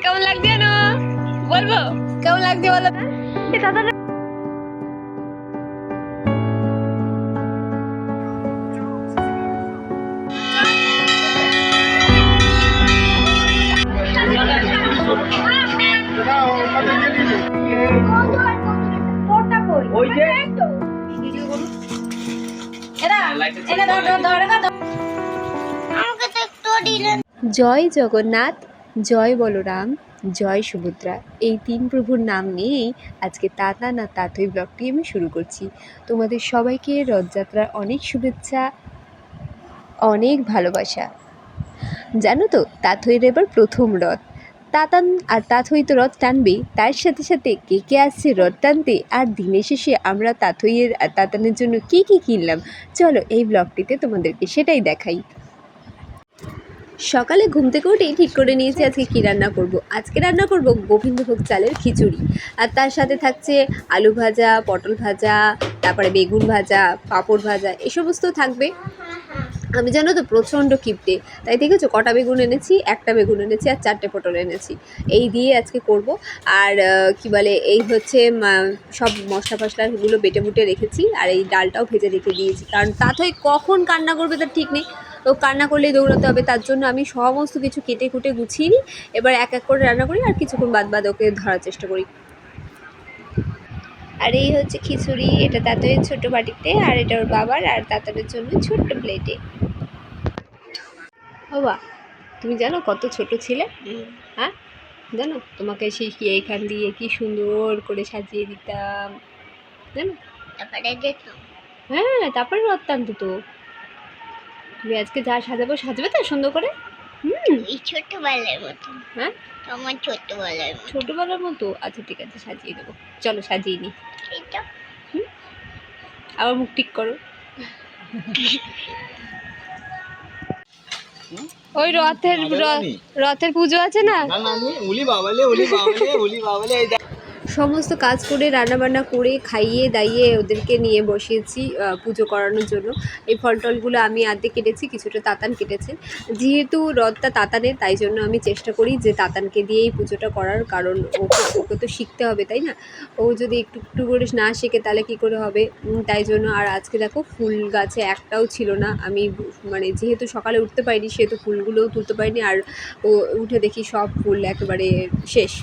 কেমন লাগছে জানো? বলবো কেমন লাগছে বলো? জয় জগন্নাথ, জয় বলরাম, জয় সুভদ্রা, এই তিন প্রভুর নাম নিয়েই আজকে তাতান আর তাতই ব্লগটি আমি শুরু করছি। তোমাদের সবাইকে রথযাত্রার অনেক শুভেচ্ছা, অনেক ভালোবাসা। জানো তো তাতইয়ের এবার প্রথম রথ। তাতান আর তাতই তো রথ টানবেই, তার সাথে সাথে কে কে আসছে রথ টানতে, আর দিনের শেষে আমরা তাতইয়ের আর তাতানের জন্য কী কী কিনলাম, চলো এই ব্লগটিতে তোমাদেরকে সেটাই দেখাই। সকালে ঘুম থেকে উঠেই ঠিক করে নিয়েছি আজকে কী রান্না করব। আজকে রান্না করব গোবিন্দভোগ চালের খিচুড়ি, আর তার সাথে থাকছে আলু ভাজা, পটল ভাজা, তারপরে বেগুন ভাজা, পাঁপড় ভাজা, এ সমস্ত থাকবে। আমি জানো তো প্রচণ্ড কিপটে, তাই দেখেছো কটা বেগুন এনেছি, একটা বেগুন এনেছি আর 4টে পটল এনেছি, এই দিয়ে আজকে করব। আর কি বলে, এই হচ্ছে সব মশলা ফসলাগুলো বেটে বুটে রেখেছি, আর এই ডালটাও ভেজে রেখে দিয়েছি, কারণ তাতই কখন কান্না করবে তার ঠিক নেই, ও কান্না করলেই দৌড়াতে হবে, তার জন্য আমি সমস্ত কিছু কেটে কুটে গুছিয়ে নিই। এবার এক এক করে রান্না করি আর কিছুক্ষণ বাদ বাদ ওকে ধরার চেষ্টা করি। আর এই হচ্ছে খিচুড়ি, এটা তাতইয়ের ছোটো বাটিতে, আর এটা ওর বাবার আর তাতারের জন্য ছোট্ট প্লেটে। বাবা, তুমি জানো কত ছোট ছিলে? হ্যাঁ জানো, তোমাকে সেই কি এইখান দিয়ে কি সুন্দর করে সাজিয়ে দিতাম জানো। তারপরে যেত, হ্যাঁ তারপরে রথ টানতো তো। তুমি আজকে যা সাজাবো সাজবে তো সুন্দর করে। এই ছোটবেলার মতো। হ্যাঁ তোমার ছোটবেলার মতো। আচ্ছা ঠিক আছে, সাজিয়ে দেবো, চলো সাজিয়ে নি। আবার মুখ ঠিক করো। ওই রথের পুজো আছে না, সমস্ত কাজ করে রান্নাবান্না করে খাইয়ে দাইয়ে ওদেরকে নিয়ে বসিয়েছি পুজো করানোর জন্য। এই ফল টলগুলো আমি আর্ধে কেটেছি, কিছুটা তাতান কেটেছে। যেহেতু রথটা তাতানের, তাই জন্য আমি চেষ্টা করি যে তাতানকে দিয়েই পুজোটা করার, কারণ ওকে তো শিখতে হবে তাই না। ও যদি একটু একটু করে না শেখে তাহলে কী করে হবে, তাই জন্য। আর আজকে দেখো ফুল গাছে একটাও ছিল না, আমি মানে যেহেতু সকালে উঠতে পারিনি সেহেতু ফুলগুলোও তুলতে পারিনি, আর ও উঠে দেখি সব ফুল একেবারে শেষ।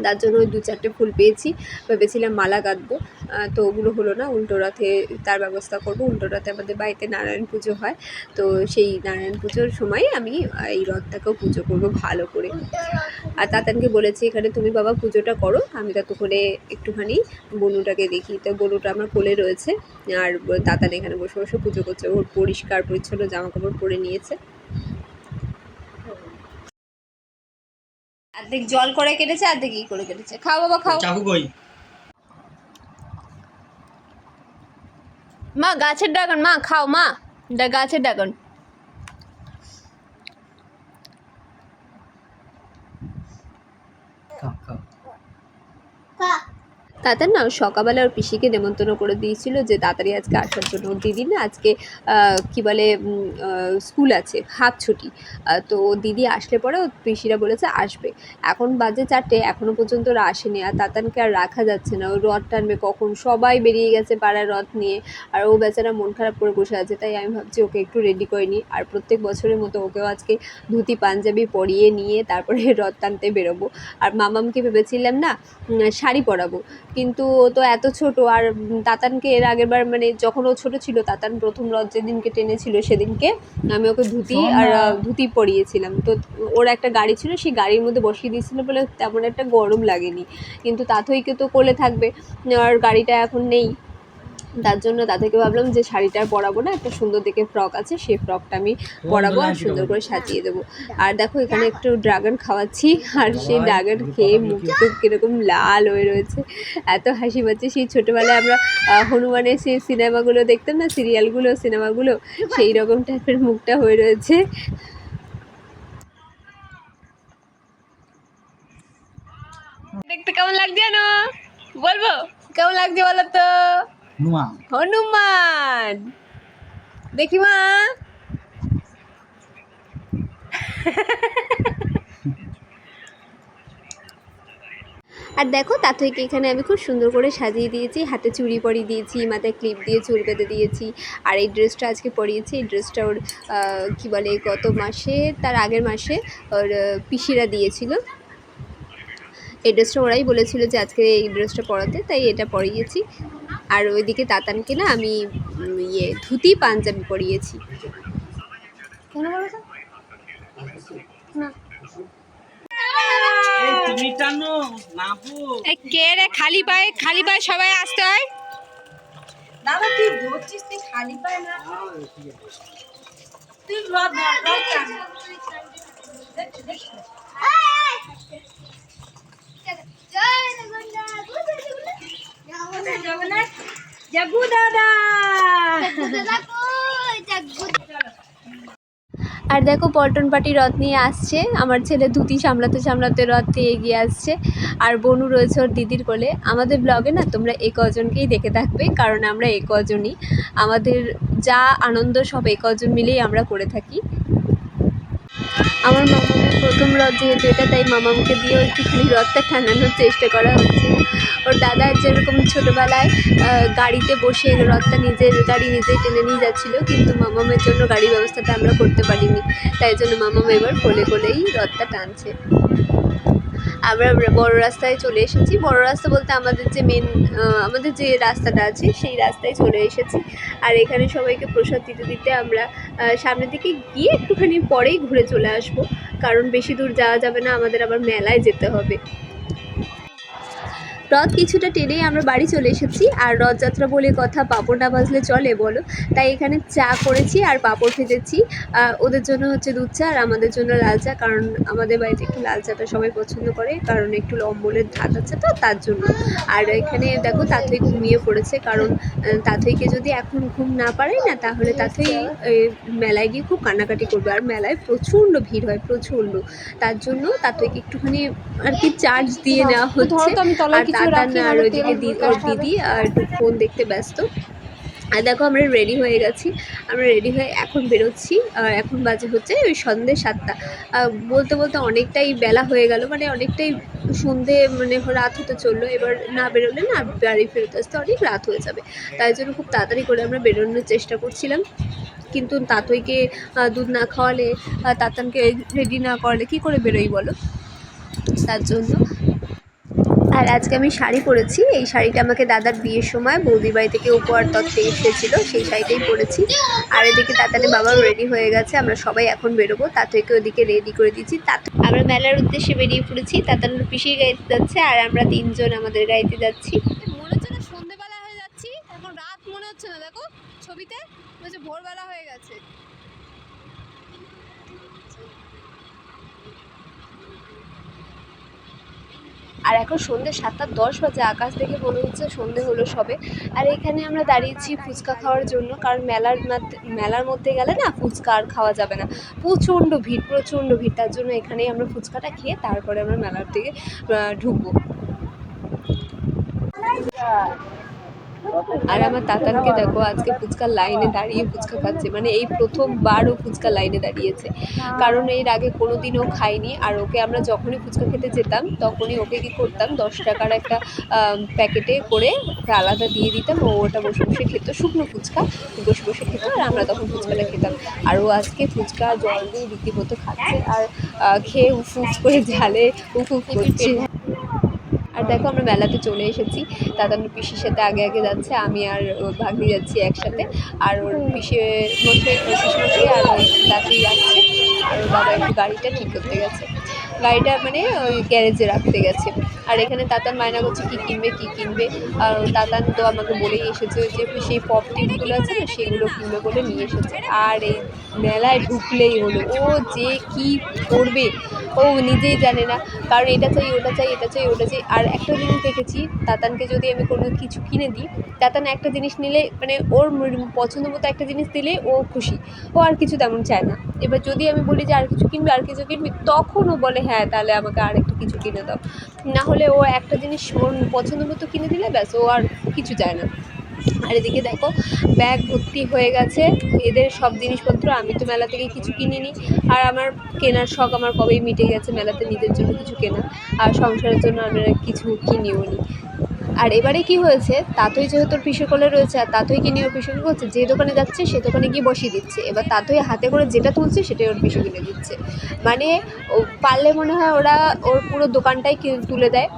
তার জন্য ওই 2-4টে ফুল পেয়েছি, ভেবেছিলাম মালা গাঁথবো, তো ওগুলো হলো না। উল্টো রথে তার ব্যবস্থা করব। উল্টো রথে আমাদের বাড়িতে নারায়ণ পুজো হয়, তো সেই নারায়ণ পুজোর সময় আমি এই রথটাকেও পুজো করব ভালো করে। আর তাতানকে বলেছি এখানে তুমি বাবা পুজোটা করো, আমি ততক্ষণে একটুখানি বনুটাকে দেখি। তো বনুটা আমার কোলে রয়েছে, আর তাতান এখানে বসে বসে পুজো করছে, ওর পরিষ্কার পরিচ্ছন্ন জামা কাপড় পরে নিয়েছে। অর্ধেক জল করে কেটেছে, অর্ধেক ই করে কেটেছে। খাও বাবা খাও। চাকু কই? মা গাছের ড্রাগন, মা খাও, মা গাছের ড্রাগন। তাতার না সকালবেলা ওর পিসিকে নেমন্তন্ন করে দিয়েছিল যে তাড়াতাড়ি আজকে আসার জন্য। ওর দিদি না আজকে কি বলে স্কুল আছে, হাফ ছুটি, তো দিদি আসলে পরে ওর পিসিরা বলেছে আসবে। এখন বাজে 4টে, এখনও পর্যন্ত ওরা আসেনি, আর তাতানকে আর রাখা যাচ্ছে না। ও রথ টানবে কখন, সবাই বেরিয়ে গেছে পাড়ার রথ নিয়ে, আর ও বেচারা মন খারাপ করে বসে আছে। তাই আমি ভাবছি ওকে একটু রেডি করে নিই, আর প্রত্যেক বছরের মতো ওকেও আজকে ধুতি পাঞ্জাবি পরিয়ে নিয়ে তারপরে রথ টানতে বেরোবো। আর মামামকে ভেবেছিলাম না শাড়ি পরাবো, কিন্তু ও তো এত ছোট। আর তাতানকে এর আগেরবার মানে যখন ও ছোট ছিল, তাতান প্রথম রথ যেদিনকে টেনেছিল সেদিনকে আমি ওকে ধুতি পরিয়েছিলাম। তো ওর একটা গাড়ি ছিল, সেই গাড়ির মধ্যে বসিয়ে দিয়েছিল বলে তেমন একটা গরম লাগেনি, কিন্তু তাতইকে তো কোলে থাকবে, আর গাড়িটা এখন নেই, তার জন্য তাদেরকে ভাবলাম যে শাড়িটা পরাবো না, একটা সুন্দর দেখে ফ্রক আছে সেই ফ্রকটা আমি পরাবো আর সুন্দর করে সাজিয়ে দেবো। আর দেখো এখানে একটু ড্রাগন খাওয়াচ্ছি, আর সেই ড্রাগন খেয়ে মুখ তো কীরকম লাল হয়ে রয়েছে, এত হাসি পাচ্ছে। সেই ছোটোবেলায় আমরা হনুমানের সেই সিনেমাগুলো দেখতাম না, সিরিয়ালগুলো সিনেমাগুলো, সেই রকম টাইপের মুখটা হয়ে রয়েছে। দেখতে কেমন লাগছে জানো? বলবো কেমন লাগছে বলো তো? হনুমান দেখি মা। আর দেখো তাতইকে এখানে আমি খুব সুন্দর করে সাজিয়ে দিয়েছি, হাতে চুড়ি পরিয়ে দিয়েছি, মাথায় ক্লিপ দিয়ে চুল বেঁধে দিয়েছি। আর এই ড্রেসটা আজকে পরিয়েছি। এই ড্রেসটা ওর কী বলে গত মাসে, তার আগের মাসে ওর পিসিরা দিয়েছিল। এই ড্রেসটা ওরাই বলেছিল যে আজকে এই ড্রেসটা পরাতে, তাই এটা পরিয়েছি। আর ওইদিকে তাতানকে না আমি ধুতি পাঞ্জাবি পরিয়েছি। কে রে খালি পায়ে সবাই আসতে হয়। দাদা তুই ধরছিস, তুই খালি পায় না, তুই জাগু দাদা। আর দেখো পল্টন পার্টি রথ নিয়ে আসছে, আমার ছেলে ধুতি সামলাতে সামলাতে রথ নিয়ে এগিয়ে আসছে। আর বনু রয়েছে ওর দিদির কোলে। আমাদের ব্লগে না তোমরা এই কজনকেই দেখে থাকবে, কারণ আমরা এই কজনই, আমাদের যা আনন্দ সব এই কজন মিলেই আমরা করে থাকি। আমার মামামের প্রথম রথ যেহেতু এটা, তাই মামামকে দিয়েও একটুখানি রথটা টানানোর চেষ্টা করা হচ্ছে। ওর দাদা যেরকম ছোটোবেলায় গাড়িতে বসে রথটা নিজের গাড়ি নিজেই টেনে নিয়ে যাচ্ছিলো, কিন্তু মামামের জন্য গাড়ির ব্যবস্থাটা আমরা করতে পারিনি, তাই জন্য মামাম এবার কোলে কোলেই রথটা টানছে। আমরা বড় রাস্তায় চলে এসেছি। বড় রাস্তা বলতে আমাদের যে আমাদের যে রাস্তাটা আছে সেই রাস্তায় চলে এসেছি। আর এখানে সবাইকে প্রসাদ দিতে দিতে আমরা সামনের দিকে গিয়ে একটুখানি পরেই ঘুরে চলে আসব, কারণ বেশি দূর যাওয়া যাবে না, আমাদের আবার মেলায় যেতে হবে। রথ কিছুটা টেনেই আমরা বাড়ি চলে এসেছি। আর রথযাত্রা বলে কথা, পাঁপড় না ভাজলে চলে বলো, তাই এখানে চা করেছি আর পাঁপড় ভেজেছি। ওদের জন্য হচ্ছে দুধ চা আর আমাদের জন্য লাল চা, কারণ আমাদের বাড়িতে একটু লাল চাটা সবাই পছন্দ করে, কারণ একটু অম্বলের ধাত আছে তো তার জন্য। আর এখানে দেখো তাথই ঘুমিয়ে পড়েছে, কারণ তাথইকে যদি এখন ঘুম না পারে না, তাহলে তাথই মেলায় গিয়ে খুব কান্নাকাটি করবে। আর মেলায় প্রচণ্ড ভিড় হয়, প্রচণ্ড, তার জন্য তাথইকে একটুখানি আর কি চার্জ দিয়ে নেওয়া হচ্ছে। আর ওইদিকে দিদি আর ফোন দেখতে ব্যস্ত। আর দেখো আমরা রেডি হয়ে গেছি, আমরা রেডি হয়ে এখন বেরোচ্ছি। আর এখন বাজে হচ্ছে ওই সন্ধ্যে 7টা। বলতে বলতে অনেকটাই বেলা হয়ে গেল, মানে অনেকটাই সন্ধে, মানে রাত হতে চললো। এবার না বেরোলে না বাড়ি ফেরত আসতে অনেক রাত হয়ে যাবে, তাই জন্য খুব তাড়াতাড়ি করে আমরা বেরোনোর চেষ্টা করছিলাম। কিন্তু তাতইকে দুধ না খাওয়ালে, তাতানকে রেডি না করালে কী করে বেরোই বলো, তার জন্য। আর আজকে আমি শাড়ি পরেছি, এই শাড়িটা আমাকে দাদার বিয়ের সময় বৌদির বাড়ি থেকে উপহার তত্ত্বে এসেছিলো, সেই শাড়িটাই পরেছি। আর এদিকে তাতানের বাবাও রেডি হয়ে গেছে, আমরা সবাই এখন বেরোবো। তাতইকে ওদিকে রেডি করে দিচ্ছি। আমরা মেলার উদ্দেশ্যে বেরিয়ে পড়েছি। তাতানের পিসির গাড়িতে যাচ্ছে আর আমরা 3 জন আমাদের গাড়িতে যাচ্ছি। মনে হচ্ছে না সন্ধ্যেবেলা হয়ে যাচ্ছি, এখন রাত মনে হচ্ছে না, দেখো ছবিতে বলছে ভোরবেলা হয়ে গেছে। আর এখন সন্ধ্যে 7:10 বাজে, আকাশ দেখে মনে হচ্ছে সন্ধে হলো সবে। আর এখানে আমরা দাঁড়িয়েছি ফুচকা খাওয়ার জন্য, কারণ মেলার মধ্যে গেলে না ফুচকা আর খাওয়া যাবে না, প্রচণ্ড ভিড়, তার জন্য এখানেই আমরা ফুচকাটা খেয়ে তারপরে আমরা মেলার দিকে ঢুকবো। আর আমার তাতানকে দেখো আজকে ফুচকার লাইনে দাঁড়িয়ে ফুচকা খাচ্ছে, মানে এই প্রথমবার ও ফুচকার লাইনে দাঁড়িয়েছে, কারণ এর আগে কোনো দিনও খাইনি। আর ওকে আমরা যখনই ফুচকা খেতে যেতাম তখনই ওকে কী করতাম, 10 টাকার একটা প্যাকেটে করে ওকে আলাদা দিয়ে দিতাম, ও ওটা বসে বসে খেত, শুকনো ফুচকা বসে বসে খেত, আর আমরা তখন ফুচকাটা খেতাম। আর ও আজকে ফুচকা জল দিয়ে রীতিমতো খাচ্ছে, আর খেয়ে উফ করে ঝালে উফ করছে। আর দেখো আমরা মেলাতে চলে এসেছি। তাতানোর পিসির সাথে আগে আগে যাচ্ছে, আমি আর ভাগ্নি যাচ্ছি একসাথে। আর ওর পিসি মশাই আর ওই দাদি যাচ্ছে। আর ওর বাবা একটু গাড়িটা ঠিক করতে গেছে, গাড়িটা মানে ওই গ্যারেজে রাখতে গেছে। আর এখানে তাতান বায়না করছে কী কিনবে। আর তাতান তো আমাকে বলেই এসেছে যে সেই পপ টিপগুলো আছে না, সেগুলো কিনবে বলে নিয়ে এসেছে। আর এই মেলায় ঢুকলেই হলো, ও যে কী করবে ও নিজেই জানে না, কারণ এটা চাই ওটা চাই আর একটা জিনিস দেখেছি, তাতানকে যদি আমি কোনো কিছু কিনে দিই, তাতান একটা জিনিস নিলে, মানে ওর পছন্দ মতো একটা জিনিস দিলে ও খুশি, ও আর কিছু তেমন চায় না। এবার যদি আমি বলি যে আর কিছু কিনবি, তখন ও বলে হ্যাঁ তাহলে আমাকে আর একটু কিছু কিনে দাও, না হলে ও একটা জিনিস ওর পছন্দ মতো কিনে দিলে ব্যাস, ও আর কিছু চায় না। আর এদিকে দেখো ব্যাগ ভর্তি হয়ে গেছে এদের সব জিনিসপত্র। আমি তো মেলা থেকে কিছু কিনিনি, আর আমার কেনার শখ আমার কবেই মিটে গেছে মেলাতে নিজের জন্য কিছু কেনা, আর সংসারের জন্য আমরা কিছু কিনিও নি। আর এবারে কি হয়েছে, তাতই যেহেতু ওর পিসের রয়েছে, আর তাতই কিনে ওর পিসু কী করছে, যে দোকানে যাচ্ছে সে দোকানে গিয়ে বসিয়ে দিচ্ছে। এবার তাতই হাতে করে যেটা তুলছে সেটাই ওর পিসু কিনে দিচ্ছে। মানে ও পারলে মনে হয় ওরা ওর পুরো দোকানটাই তুলে দেয়।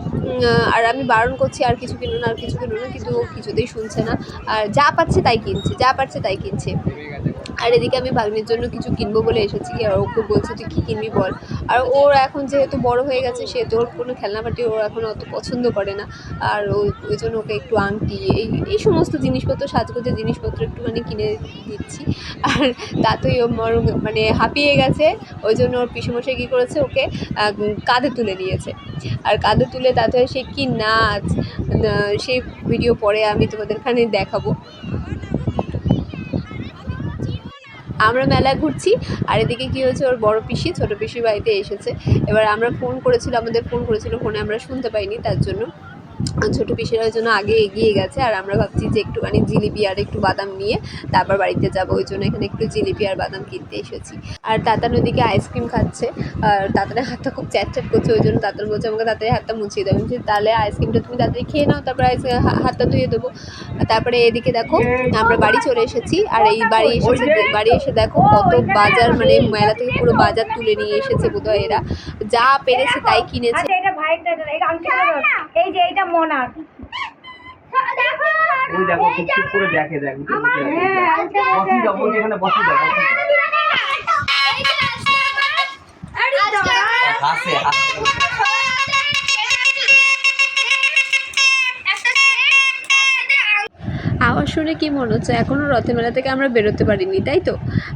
আর আমি বারণ করছি আর কিছু কিনো না, আর কিছু কিনো না, কিন্তু ও কিছুতেই শুনছে না। আর যা পাচ্ছে তাই কিনছে, যা পাচ্ছে তাই কিনছে। আর এদিকে আমি ভাগ্নির জন্য কিছু কিনবো বলে এসেছি, আর ওকে বলছে তুই কী কিনবি বল। আর ওর এখন যেহেতু বড় হয়ে গেছে, সেহেতু ওর কোনো খেলনাপাতি ওর এখন অত পছন্দ করে না। আর ওই জন্য ওকে একটু আংটি এই সমস্ত জিনিসপত্র, সাজগোজের জিনিসপত্র একটুখানি কিনে দিচ্ছি। আর তাতেই ও মানে হাঁপিয়ে গেছে। ওই জন্য ওর পিসেমশাই কী করেছে, ওকে কাঁধে তুলে নিয়েছে। আর কাঁধে তুলে তাতে সে কী নাচ, সেই ভিডিও পরে আমি তোমাদেরখানে দেখাবো। আমরা মেলায় ঘুরছি, আর এদিকে কী হয়েছে, ওর বড় পিসি ছোটো পিসির বাড়িতে এসেছে। এবার আমরা আমাদের ফোন করেছিল, ফোনে আমরা শুনতে পাইনি, তার জন্য ছোটো পিসিরা ওই জন্য আগে এগিয়ে গেছে। আর আমরা ভাবছি যে একটুখানি জিলিপি আর একটু বাদাম নিয়ে তারপর বাড়িতে যাবো, ওই জন্য এখানে একটু জিলিপি আর বাদাম কিনতে এসেছি। আর তাতান ওদিকে আইসক্রিম খাচ্ছে, আর তাতানের হাতটা খুব চ্যাট করছে, ওই জন্য তাতান বলছে আমাকে তাড়াতাড়ি হাতটা মুছিয়ে দেবে। বলছি তাহলে আইসক্রিমটা তুমি তাড়াতাড়ি খেয়ে নাও, তারপরে হাতটা ধুয়ে দেবো। তারপরে এদিকে দেখো আমরা বাড়ি চলে এসেছি, আর এই বাড়ি এসে দেখো কত বাজার, মানে মেলা থেকে পুরো বাজার তুলে নিয়ে এসেছে বোধহয় এরা, যা পেরেছে তাই কিনেছে। এটা ভাইটা, এটা আংটিটা এই যে এইটা মোনার। ওই দেখো চুপ করে দেখে, দেখ বসি যাবো যেখানে বসি যাবো হাসে হাসে। আওয়াজ শুনে কি মনে হচ্ছে এখনও রথের মেলা থেকে আমরা বেরোতে পারিনি, তাই তো?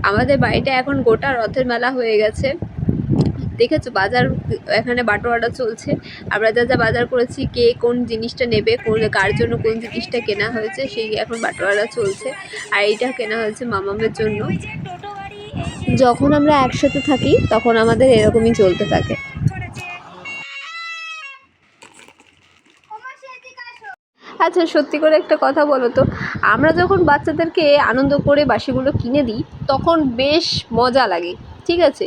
আমাদের বাড়িটা এখন গোটা রথের মেলা হয়ে গেছে। দেখেছো বাজার এখানে বাটোয়ারা চলছে, আমরা যা যা বাজার করেছি, কে কোন জিনিসটা নেবে, কার জন্য কোন জিনিসটা কেনা হয়েছে, সেই এখন বাটোয়ারা চলছে। আর এইটা কেনা হয়েছে মামামের জন্য। যখন আমরা একসাথে থাকি তখন আমাদের এরকমই চলতে থাকে। আচ্ছা সত্যি করে একটা কথা বলো তো, আমরা যখন বাচ্চাদেরকে আনন্দ করে বাঁশিগুলো কিনে দিই তখন বেশ মজা লাগে, ঠিক আছে,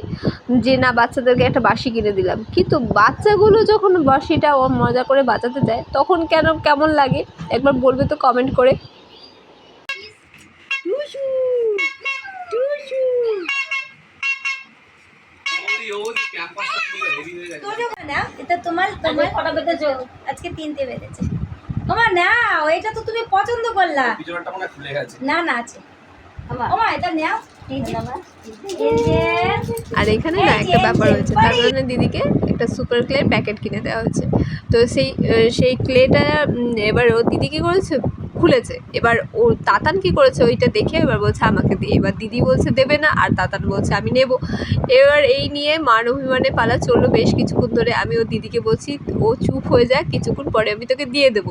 যে না বাচ্চাদেরকে একটা বাঁশি কিনে দিলাম, কিন্তু বাচ্চাগুলো যখন বাঁশিটা ও মজা করে বাজাতে যায় তখন কেমন লাগে একবার বলবে তো কমেন্ট করে। এটা তোমার কটা বেঁধেছো? আজকে 3টে বেঁধেছে। ওমা নাও, এটা তো তুমি পছন্দ করলা। পিছনটা মনে খুলে গেছে। না আছে। ওমা এটা নাও। আর এখানে না একটা ব্যাপার হয়েছে, তার জন্য দিদিকে একটা সুপার ক্লের প্যাকেট কিনে দেওয়া হয়েছে। তো সেই ক্লেটা এবার ও দিদি কী করেছে, খুলেছে। এবার ও তাতান কী করেছে ওইটা দেখে এবার বলছে আমাকে দিয়ে, এবার দিদি বলছে দেবে না, আর তাতান বলছে আমি নেব। এবার এই নিয়ে মান অভিমানে পালা চললো বেশ কিছুক্ষণ ধরে। আমি ও দিদিকে বলছি ও চুপ হয়ে যায়, কিছুক্ষণ পরে আমি তোকে দিয়ে দেবো,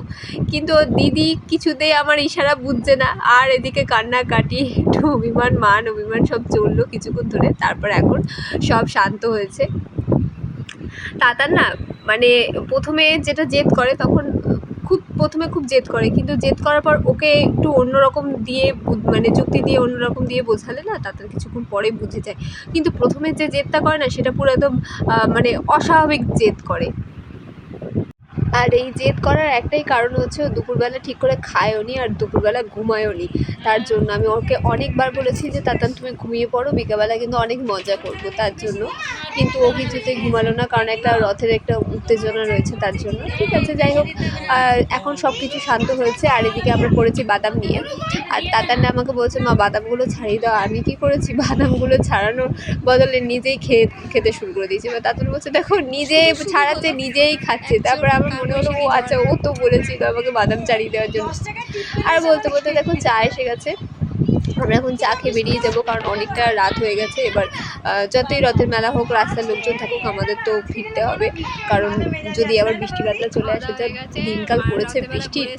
কিন্তু ও দিদি কিছুতেই আমার ইশারা বুঝছে না। আর এদিকে কান্নাকাটি, একটু মান অভিমান সব চললো কিছুক্ষণ ধরে, তারপর এখন সব শান্ত হয়েছে। তাতার না মানে প্রথমে যেটা জেদ করে তখন প্রথমে খুব জেদ করে, কিন্তু জেদ করার পর ওকে একটু অন্যরকম দিয়ে মানে যুক্তি দিয়ে অন্যরকম দিয়ে বোঝালে না তাতার কিছুক্ষণ পরে বুঝে যায়। কিন্তু প্রথমে যে জেদটা করে না সেটা পুরো একদম মানে অস্বাভাবিক জেদ করে। আর এই জেদ করার একটাই কারণ হচ্ছে ও দুপুরবেলা ঠিক করে খায়ও নি আর দুপুরবেলা ঘুমায়ও নি। তার জন্য আমি ওকে অনেকবার বলেছি যে তাতান তুমি ঘুমিয়ে পড়ো, বিকেলবেলা কিন্তু অনেক মজা করবো তার জন্য, কিন্তু ও কিছুতেই ঘুমালো না, কারণ একটা রথের একটা উত্তেজনা রয়েছে তার জন্য। ঠিক আছে যাই হোক, এখন সব কিছু শান্ত হয়েছে। আর এদিকে আমরা পড়েছি বাদাম নিয়ে, আর তাতান আমাকে বলছে মা বাদামগুলো ছাড়িয়ে দাও। আমি কী করেছি, বাদামগুলো ছাড়ানোর বদলে নিজেই খেতে শুরু করে দিয়েছি। এবার তাতান বলছে দেখো নিজেই ছাড়াচ্ছে নিজেই খাচ্ছে। তারপরে আমার মনে হলো ও আচ্ছা ও তো বলেছিল আমাকে বাদাম ছাড়িয়ে দেওয়ার জন্য। আর বলতে বলতে দেখো চা এসে গেছে, আমরা এখন চা খেয়ে বেরিয়ে যাবো, কারণ অনেকটা রাত হয়ে গেছে। এবার যতই রথের মেলা হোক, রাস্তার লোকজন থাকুক, আমাদের তো ফিরতে হবে, কারণ যদি আবার বৃষ্টি বাদলা চলে আসে, যা দিনকাল পড়েছে বৃষ্টির,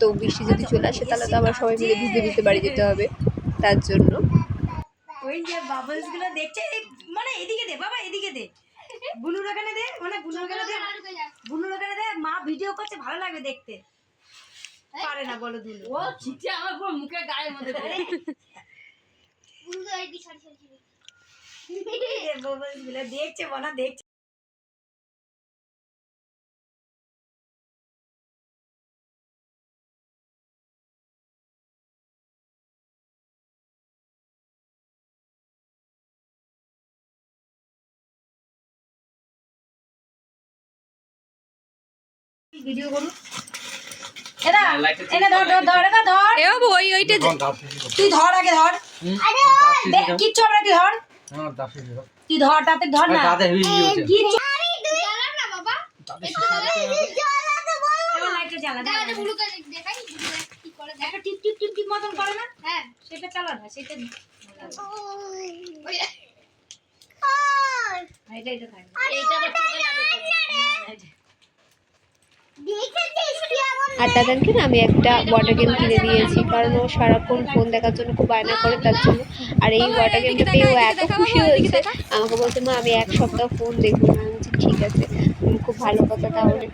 তো বৃষ্টি যদি চলে আসে তাহলে তো আবার সবাই মিলে ভিজতে ভিজতে বাড়ি যেতে হবে, তার জন্য। ওই যে বাবলস গুলো দেখছে, মানে এদিকে দে বাবা, এদিকে দে, বুনুর ওখানে দে, মানে বুনুর ওখানে দে, বুনুর ওখানে দে, মা ভিডিও করছে ভালো লাগবে দেখতে। পারে না বলো দুলু। ও ছিটে আমার পুরো মুখে গায়ের মধ্যে দেয়। দেখছে বলা দেখছে। ভিডিও করুন। এরা এনে ধর ধর ধর এটা ধর। এ বাবু ওইটা তুই ধর আগে ধর। কিচ্ছু আমরা তুই ধর। তুই ধর তাতে ধর না। কিচ্ছু এবার লাইটটা জ্বালা দে। একটা টিপ টিপ টিপ টিপ মতন করে না? হ্যাঁ সেটা চালা না সেটা। এটা এটা থাকবে। এইটা আবার চোখে লাগে। আর দাদাকে না আমি একটা ওয়াটার গেম কিনে দিয়েছি, কারণ ও সারাক্ষণ ফোন দেখার জন্য খুব বায়না করে, তার জন্য। আর এই ওয়াটার গেমটা পেয়ে ও এত খুশি হয়েছে, আমাকে বলছে মা আমি এক সপ্তাহ ফোন দেখবো না। আমি বলছি ঠিক আছে, খুব ভালো কথা তাহলে।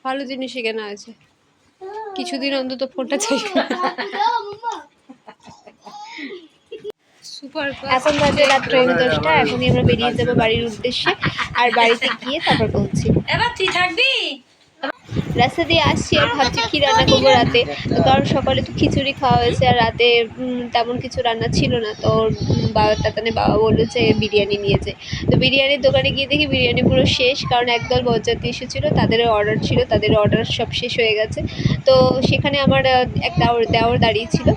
ভালো জিনিসই কেনা আছে, কিছুদিন অন্তত ফোনটা চাই। এখন বাজে রাত 10:30, এখনই আমরা বেরিয়ে যাবো বাড়ির উদ্দেশ্যে। আর বাড়িতে গিয়ে তারপর বলছি। এবার তুই থাকবি। রাস্তা দিয়ে আসছি আর ভাবছি কী রান্না করবো রাতে, তো কারণ সকালে তো খিচুড়ি খাওয়া হয়েছে আর রাতে তেমন কিছু রান্না ছিল না। তো তাতানের বাবা বললো যে বিরিয়ানি নিয়েছে, তো বিরিয়ানির দোকানে গিয়ে দেখি বিরিয়ানি পুরো শেষ, কারণ একদল বরযাত্রী এসেছিলো, তাদের অর্ডার ছিল, তাদের অর্ডার সব শেষ হয়ে গেছে। তো সেখানে আমার এক দেওর দাঁড়িয়ে ছিল,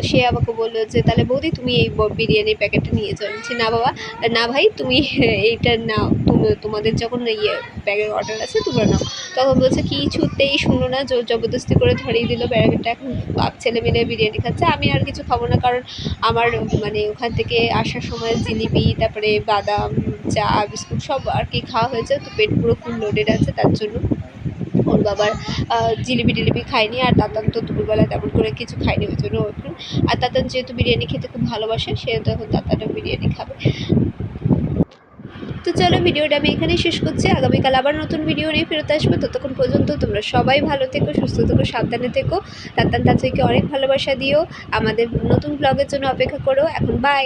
সে আমাকে বললো যে তাহলে বৌদি তুমি এই বিরিয়ানির প্যাকেটটা নিয়ে যাও। বলছি না বাবা, না ভাই তুমি এইটা নাও, তোমাদের যখন ইয়ে প্যাকেট অর্ডার আছে তোমরা নাও। তখন বলছে কিছুতেই শুনো না, জোর জবরদস্তি করে ধরিয়ে দিল প্যাকেটটা। এখন বাপ ছেলে মিলে বিরিয়ানি খাচ্ছে, আমি আর কিছু খাবো না, কারণ আমার মানে ওখান থেকে আসার সময় জিলিপি, তারপরে বাদাম, চা, বিস্কুট সব আর কি খাওয়া হয়েছে, তো পেট পুরো ফুল লোডেড আছে, তার জন্য। ওর বাবার জিলিপি টিলিপি খায়নি, আর তাতান তো দুপুরবেলা তেমন করে কিছু খায়নি, ওই জন্য এখন। আর তাতান যেহেতু বিরিয়ানি খেতে খুব ভালোবাসে, সেহেতু এখন তাতানও বিরিয়ানি খাবে। তো চলো ভিডিওটা আমি এখানেই শেষ করছি, আগামীকাল আবার নতুন ভিডিও নিয়ে ফেরত আসবো। ততক্ষণ পর্যন্ত তোমরা সবাই ভালো থেকো, সুস্থ থেকো, সাবধানে থেকো। তাতান তাতাইকে অনেক ভালোবাসা দিও, আমাদের নতুন ব্লগের জন্য অপেক্ষা করো। এখন বাই।